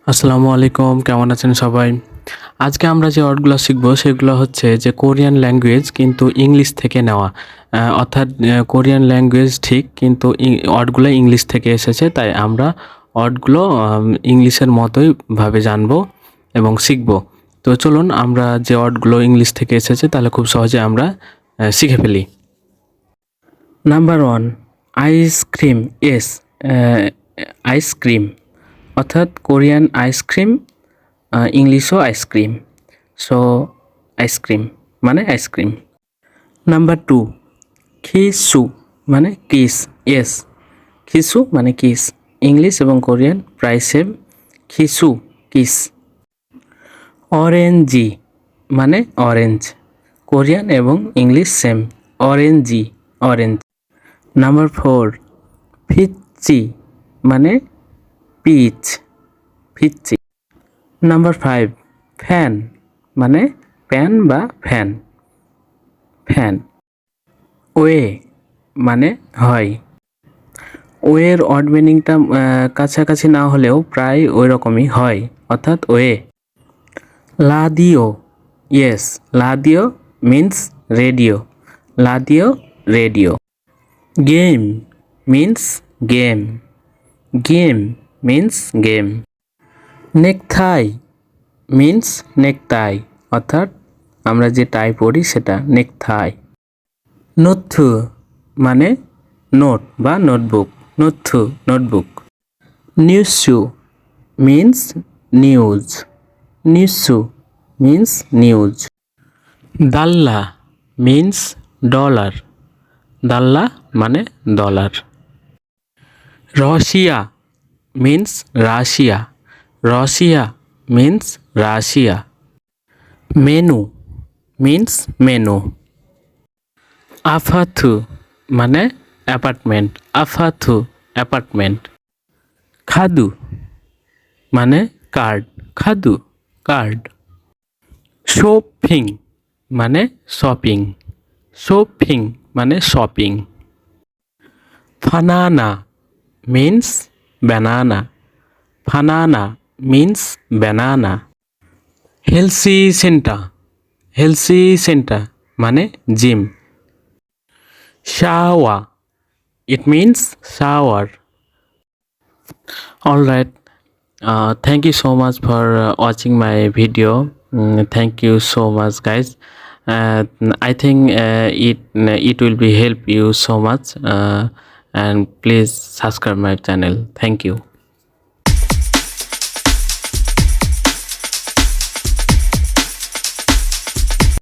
আসসালামু আলাইকুম, কেমন আছেন সবাই? আজকে আমরা যে ওয়ার্ডগুলো শিখব সেগুলো হচ্ছে যে কোরিয়ান ল্যাঙ্গুয়েজ কিন্তু ইংলিশ থেকে নেওয়া। অর্থাৎ কোরিয়ান ল্যাঙ্গুয়েজ ঠিক কিন্তু ওয়ার্ডগুলো ইংলিশ থেকে এসেছে, তাই আমরা ওয়ার্ডগুলো ইংলিশের মতোই ভাবে জানবো এবং শিখব। তো চলুন আমরা যে ওয়ার্ডগুলো ইংলিশ থেকে এসেছে তাহলে খুব সহজে আমরা শিখে ফেলি। Number 1, ice cream. এস আইসক্রিম অর্থাৎ কোরিয়ান আইসক্রিম, ইংলিশও আইসক্রিম। সো আইসক্রিম মানে আইসক্রিম। নাম্বার 2, খিসু মানে কিস। এস খিসু মানে কিস, ইংলিশ এবং কোরিয়ান প্রায় সেম। খিসু কিস। অরেঞ্জি মানে অরেঞ্জ, কোরিয়ান এবং ইংলিশ সেম। অরেঞ্জি অরেঞ্জ। নাম্বার 4, ফিচ্চি মানে পিচ, ফিচ্চি। নাম্বার 5, ফ্যান মানে প্যান বা ফ্যান, ফ্যান। ওয়ে মানে হয়। ওয়ের অড মিনিংটা কাছাকাছি না হলেও প্রায় ওই রকমই হয়, অর্থাৎ ওয়ে। লাদিও। ইয়েস, লাদিও মিন্স রেডিও, লাদিও radio. Game means game, game means game. Necktie means necktie, অর্থাৎ আমরা যে টাই পড়ি সেটা নেকটাই। নোথু মানে নোট বা নোটবুক, নোথু নোটবুক। নিউজু মিন্স নিউজ, নিউজু মিন্স নিউজ। দাল্লা মিন্স ডলার, দাল্লা মানে dollar. Russia means Russia, Russia means Russia. Menu means menu. আফাথু মানে অ্যাপার্টমেন্ট, আফাথু অ্যাপার্টমেন্ট। খাদু মানে কার্ড, খাদু কার্ড। শপিং মানে শপিং, শপিং মানে শপিং। ফানানা মিন্স ব্যানানা, ফানানা means banana. Health center, health center মানে জিম। শাওয়া, it means shower. All right, thank you so much for watching my video. Thank you so much guys. I think it will be help you so much, and please subscribe my channel. Thank you.